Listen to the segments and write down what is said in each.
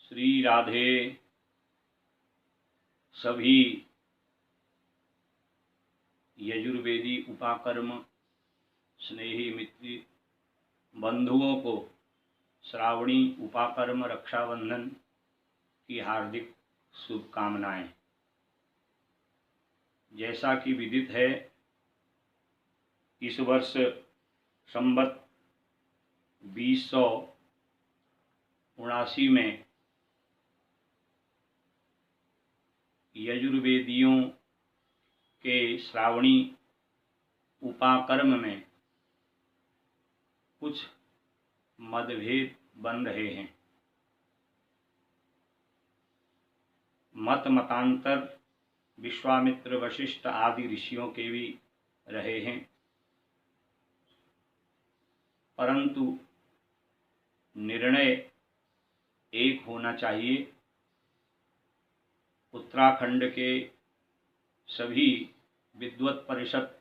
श्री राधे। सभी यजुर्वेदी उपाकर्म स्नेही मित्र बंधुओं को श्रावणी उपाकर्म रक्षाबंधन की हार्दिक शुभकामनाएं। जैसा कि विदित है, इस वर्ष संवत 2079 में यजुर्वेदियों के श्रावणी उपाकर्म में कुछ मतभेद बन रहे हैं। मतांतर विश्वामित्र वशिष्ठ आदि ऋषियों के भी रहे हैं, परंतु निर्णय एक होना चाहिए। उत्तराखंड के सभी विद्वत परिषद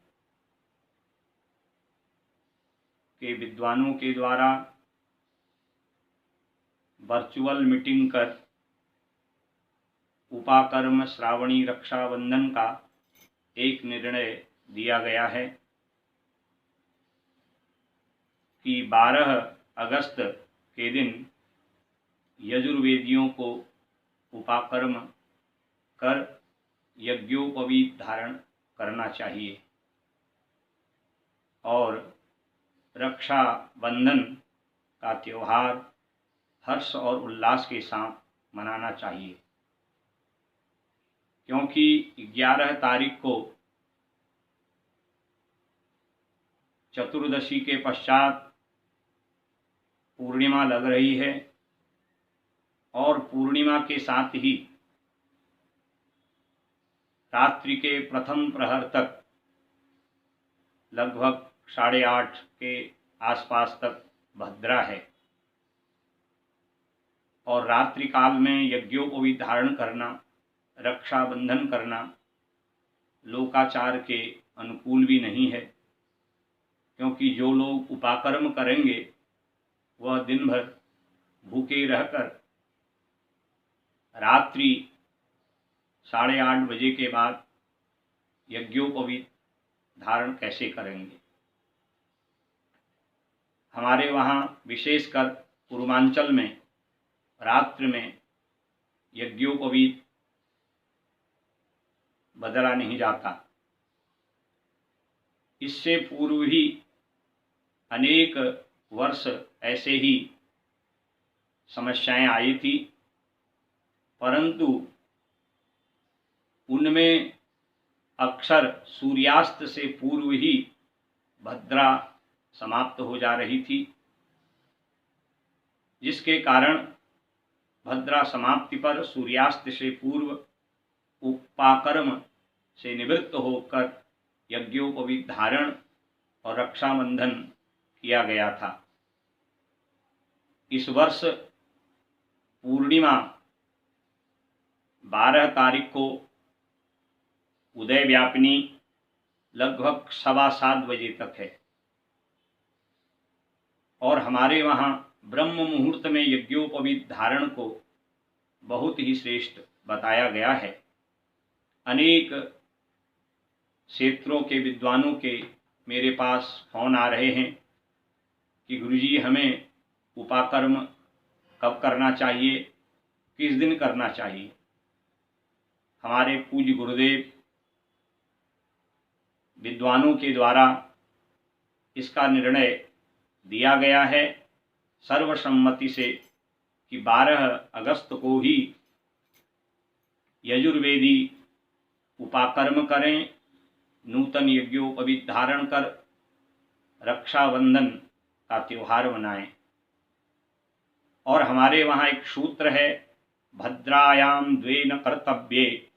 के विद्वानों के द्वारा वर्चुअल मीटिंग कर उपाकर्म श्रावणी रक्षाबंधन का एक निर्णय दिया गया है कि 12 अगस्त के दिन यजुर्वेदियों को उपाकर्म कर यज्ञोपवीत धारण करना चाहिए और रक्षाबंधन का त्यौहार हर्ष और उल्लास के साथ मनाना चाहिए, क्योंकि 11 तारीख को चतुर्दशी के पश्चात पूर्णिमा लग रही है और पूर्णिमा के साथ ही रात्रि के प्रथम प्रहर तक लगभग 8:30 के आसपास तक भद्रा है और रात्रि काल में यज्ञोपवीत धारण करना, रक्षाबंधन करना लोकाचार के अनुकूल भी नहीं है, क्योंकि जो लोग उपाकर्म करेंगे वह दिन भर भूखे रहकर रात्रि 8:30 बजे के बाद यज्ञोपवीत धारण कैसे करेंगे। हमारे वहाँ विशेषकर पूर्वांचल में रात्रि में यज्ञोपवीत बदला नहीं जाता। इससे पूर्व भी अनेक वर्ष ऐसे ही समस्याएं आई थी, परंतु उनमें अक्सर सूर्यास्त से पूर्व ही भद्रा समाप्त हो जा रही थी, जिसके कारण भद्रा समाप्ति पर सूर्यास्त से पूर्व उपाकर्म से निवृत्त होकर यज्ञोपवीत धारण और रक्षाबंधन किया गया था। इस वर्ष पूर्णिमा 12 तारीख को उदय व्यापिनी लगभग 7:15 बजे तक है और हमारे वहाँ ब्रह्म मुहूर्त में यज्ञोपवीत धारण को बहुत ही श्रेष्ठ बताया गया है। अनेक क्षेत्रों के विद्वानों के मेरे पास फोन आ रहे हैं कि गुरुजी हमें उपाकर्म कब करना चाहिए, किस दिन करना चाहिए। हमारे पूज्य गुरुदेव विद्वानों के द्वारा इसका निर्णय दिया गया है सर्वसम्मति से कि 12 अगस्त को ही यजुर्वेदी उपाकर्म करें, नूतन यज्ञोपवीत धारण कर रक्षाबंधन का त्यौहार मनाएं। और हमारे वहाँ एक सूत्र है, भद्रायाम द्वे न कर्तव्ये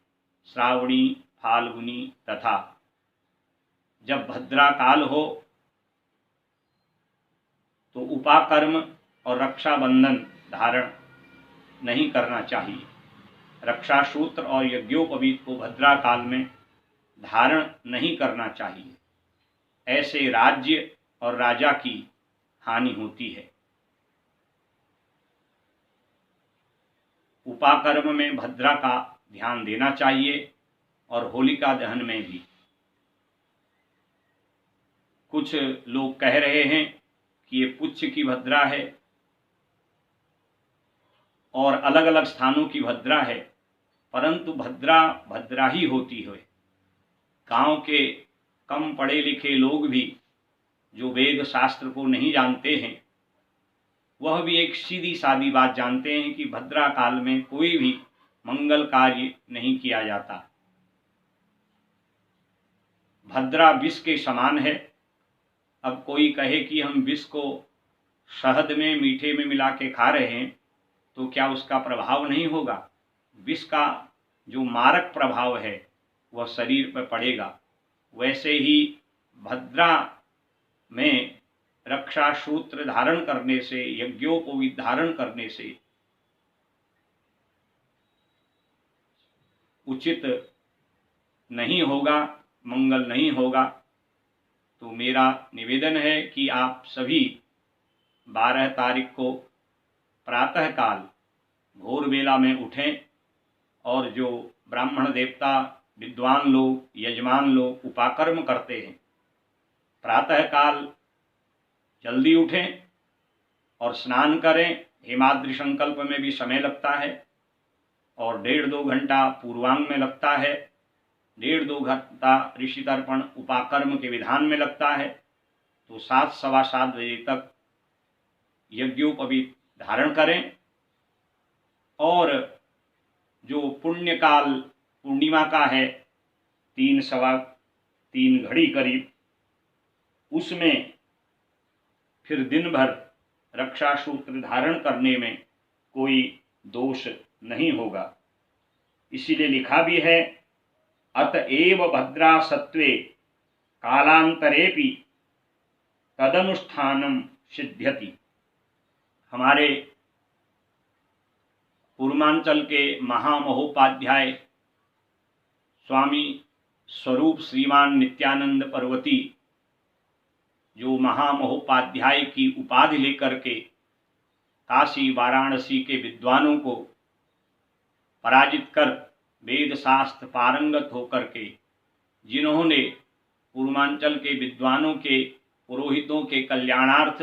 श्रावणी फाल्गुनी तथा। जब भद्रा काल हो तो उपाकर्म और रक्षाबंधन धारण नहीं करना चाहिए। रक्षा सूत्र और यज्ञोपवीत को भद्रा काल में धारण नहीं करना चाहिए। ऐसे राज्य और राजा की हानि होती है। उपाकर्म में भद्रा का ध्यान देना चाहिए और होलिका दहन में भी। कुछ लोग कह रहे हैं कि ये पुच्छ की भद्रा है और अलग अलग स्थानों की भद्रा है, परंतु भद्रा भद्रा ही होती है। गांव के कम पढ़े लिखे लोग भी जो वेद शास्त्र को नहीं जानते हैं, वह भी एक सीधी सादी बात जानते हैं कि भद्रा काल में कोई भी मंगल कार्य नहीं किया जाता। भद्रा विष के समान है। अब कोई कहे कि हम विष को शहद में मीठे में मिला के खा रहे हैं तो क्या उसका प्रभाव नहीं होगा? विष का जो मारक प्रभाव है वह शरीर पर पड़ेगा। वैसे ही भद्रा में रक्षा सूत्र धारण करने से, यज्ञोपवीत धारण करने से उचित नहीं होगा, मंगल नहीं होगा। तो मेरा निवेदन है कि आप सभी 12 तारीख को प्रातःकाल भोर बेला में उठें और जो ब्राह्मण देवता, विद्वान लोग, यजमान लोग उपाकर्म करते हैं, प्रातःकाल जल्दी उठें और स्नान करें। हेमाद्रि संकल्प में भी समय लगता है और 1.5-2 घंटा पूर्वांग में लगता है, 1.5-2 घंटा ऋषि तर्पण उपाकर्म के विधान में लगता है। तो 7, सवा 7 बजे तक यज्ञोपवीत धारण करें और जो पुण्यकाल पूर्णिमा का है 3, सवा 3 घड़ी करीब, उसमें फिर दिन भर रक्षा सूत्र धारण करने में कोई दोष नहीं होगा। इसीलिए लिखा भी है, अतएव भद्रा सत्वे कालांतरेपि तदनुष्ठानम सिद्ध्यति। हमारे पूर्वांचल के महामहोपाध्याय स्वामी स्वरूप श्रीमान नित्यानंद पर्वती, जो महामहोपाध्याय की उपाधि लेकर के काशी वाराणसी के विद्वानों को पराजित कर वेद शास्त्र पारंगत होकर के, जिन्होंने पूर्वांचल के विद्वानों के, पुरोहितों के कल्याणार्थ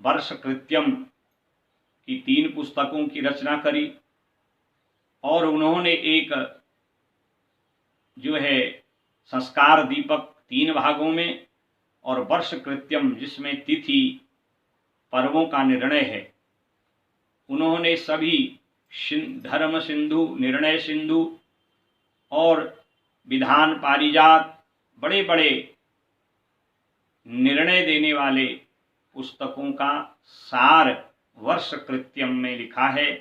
वर्ष कृत्यम की 3 पुस्तकों की रचना करी और उन्होंने एक जो है संस्कार दीपक 3 भागों में और वर्ष कृत्यम जिसमें तिथि पर्वों का निर्णय है, उन्होंने सभी धर्म सिंधु, निर्णय सिंधु और विधान पारिजात, बड़े बड़े निर्णय देने वाले पुस्तकों का सार वर्ष कृत्यम में लिखा है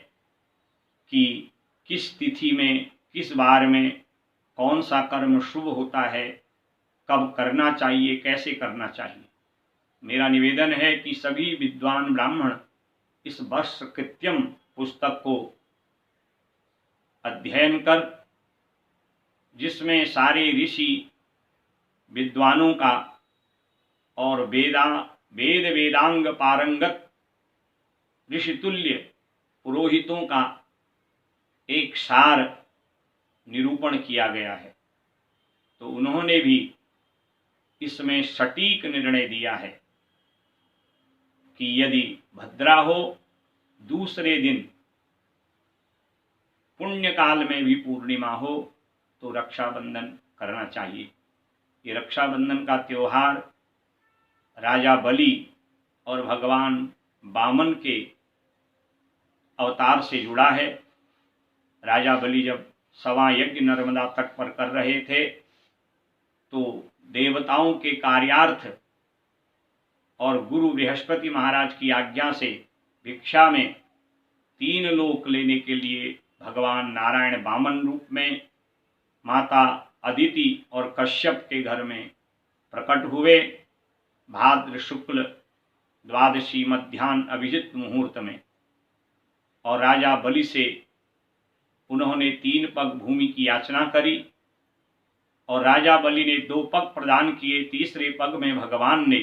कि किस तिथि में, किस बार में कौन सा कर्म शुभ होता है, कब करना चाहिए, कैसे करना चाहिए। मेरा निवेदन है कि सभी विद्वान ब्राह्मण इस वर्ष कृत्यम पुस्तक को अध्ययन कर, जिसमें सारे ऋषि विद्वानों का और वेद वेदांग पारंगत ऋषितुल्य पुरोहितों का एक सार निरूपण किया गया है। तो उन्होंने भी इसमें सटीक निर्णय दिया है कि यदि भद्रा हो, दूसरे दिन पुण्य काल में भी पूर्णिमा हो तो रक्षाबंधन करना चाहिए। ये रक्षाबंधन का त्योहार राजा बलि और भगवान वामन के अवतार से जुड़ा है। राजा बलि जब सवा यज्ञ नर्मदा तट पर कर रहे थे तो देवताओं के कार्यार्थ और गुरु बृहस्पति महाराज की आज्ञा से भिक्षा में 3 लोक लेने के लिए भगवान नारायण वामन रूप में माता अदिति और कश्यप के घर में प्रकट हुए। भाद्र शुक्ल द्वादशी मध्याह्न अभिजित मुहूर्त में, और राजा बलि से उन्होंने 3 पग भूमि की याचना करी और राजा बलि ने 2 पग प्रदान किए। तीसरे पग में भगवान ने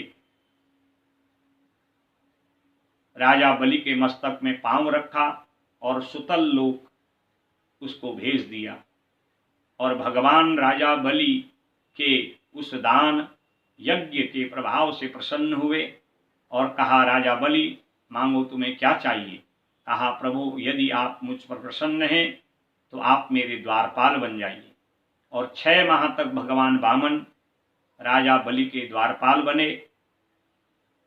राजा बलि के मस्तक में पांव रखा और सुतल लोक उसको भेज दिया। और भगवान राजा बलि के उस दान यज्ञ के प्रभाव से प्रसन्न हुए और कहा, राजा बलि मांगो तुम्हें क्या चाहिए। कहा, प्रभु यदि आप मुझ पर प्रसन्न हैं तो आप मेरे द्वारपाल बन जाइए। और 6 माह तक भगवान वामन राजा बलि के द्वारपाल बने।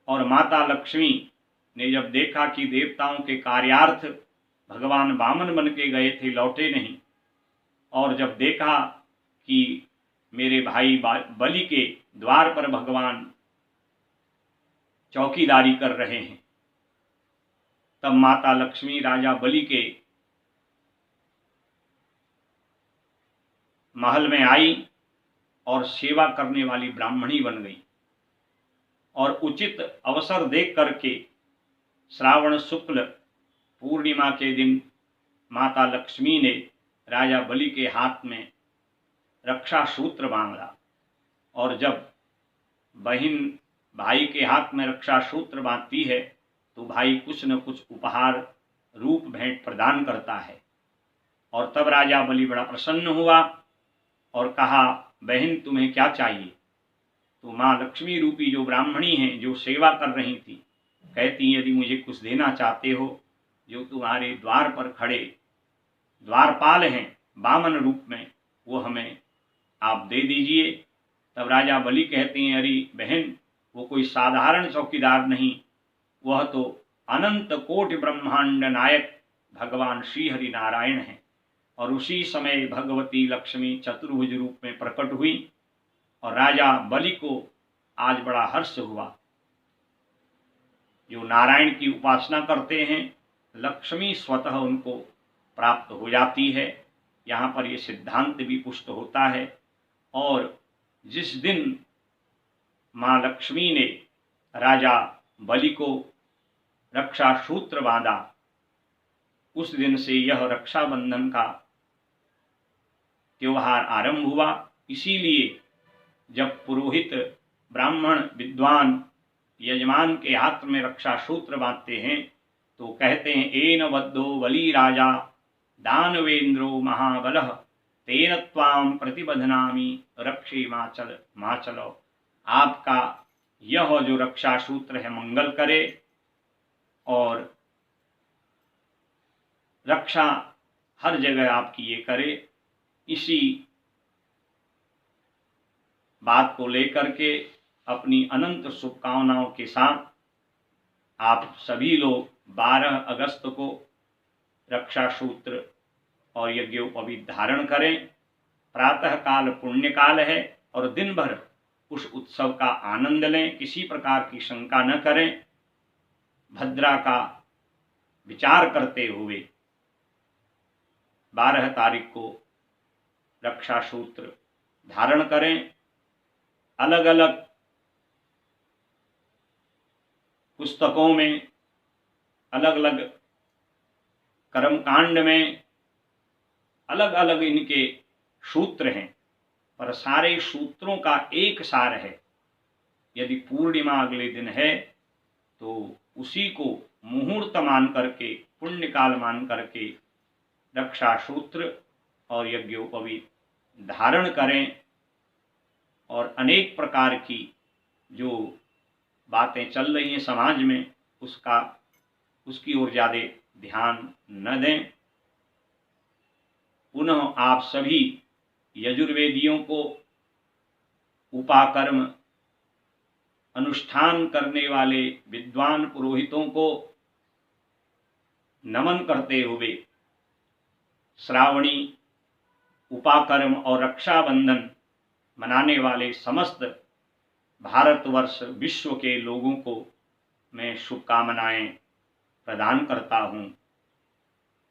और माता लक्ष्मी ने जब देखा कि देवताओं के कार्यार्थ भगवान वामन बन के गए थे, लौटे नहीं, और जब देखा कि मेरे भाई बलि के द्वार पर भगवान चौकीदारी कर रहे हैं, तब माता लक्ष्मी राजा बलि के महल में आई और सेवा करने वाली ब्राह्मणी बन गई। और उचित अवसर देख करके श्रावण शुक्ल पूर्णिमा के दिन माता लक्ष्मी ने राजा बलि के हाथ में रक्षा सूत्र बांधा। और जब बहन भाई के हाथ में रक्षा सूत्र बांधती है तो भाई कुछ न कुछ उपहार रूप भेंट प्रदान करता है। और तब राजा बलि बड़ा प्रसन्न हुआ और कहा, बहन तुम्हें क्या चाहिए। तो माँ लक्ष्मी रूपी जो ब्राह्मणी हैं, जो सेवा कर रही थी, कहती, यदि मुझे कुछ देना चाहते हो, जो तुम्हारे द्वार पर खड़े द्वारपाल हैं वामन रूप में, वो हमें आप दे दीजिए। तब राजा बलि कहते हैं, अरे बहन, वो कोई साधारण चौकीदार नहीं, वह तो अनंत कोटि ब्रह्मांड नायक भगवान श्री हरि नारायण हैं। और उसी समय भगवती लक्ष्मी चतुर्भुज रूप में प्रकट हुई और राजा बलि को आज बड़ा हर्ष हुआ। जो नारायण की उपासना करते हैं, लक्ष्मी स्वतः उनको प्राप्त हो जाती है। यहाँ पर ये सिद्धांत भी पुष्ट होता है। और जिस दिन माँ लक्ष्मी ने राजा बलि को रक्षा सूत्र बांधा, उस दिन से यह रक्षाबंधन का त्योहार आरंभ हुआ। इसीलिए जब पुरोहित ब्राह्मण विद्वान यजमान के हाथ में रक्षा सूत्र बांधते हैं तो कहते हैं, एन बद्धो बलि राजा दानवेंद्रो महाबलः तेन त्वाम प्रतिबध्नामि रक्षे माचलो। आपका यह जो रक्षा सूत्र है मंगल करे और रक्षा हर जगह आपकी ये करे। इसी बात को लेकर के अपनी अनंत शुभकामनाओं के साथ आप सभी लोग 12 अगस्त को रक्षा सूत्र और यज्ञोपवीत धारण करें। प्रातः काल पुण्य काल है और दिन भर उस उत्सव का आनंद लें, किसी प्रकार की शंका न करें। भद्रा का विचार करते हुए 12 तारीख को रक्षा सूत्र धारण करें। अलग अलग पुस्तकों में अलग अलग कर्मकांड में अलग अलग इनके सूत्र हैं, पर सारे सूत्रों का एक सार है। यदि पूर्णिमा अगले दिन है तो उसी को मुहूर्त मान करके, पुण्य काल मान करके रक्षा सूत्र और यज्ञोपवीत धारण करें। और अनेक प्रकार की जो बातें चल रही हैं समाज में, उसकी ओर ज़्यादा ध्यान न दें। पुनः आप सभी यजुर्वेदियों को, उपाकर्म अनुष्ठान करने वाले विद्वान पुरोहितों को नमन करते हुए श्रावणी उपाकर्म और रक्षाबंधन मनाने वाले समस्त भारतवर्ष विश्व के लोगों को मैं शुभकामनाएं प्रदान करता हूं।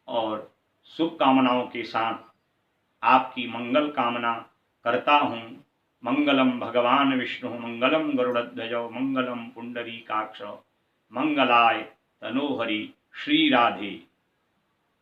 और शुभकामनाओं के साथ आपकी मंगल कामना करता हूं। मंगलम भगवान विष्णु मंगलम गरुड़ध्वज मंगलम पुंडरीकाक्ष मंगलाय तनोहरि। श्री राधे।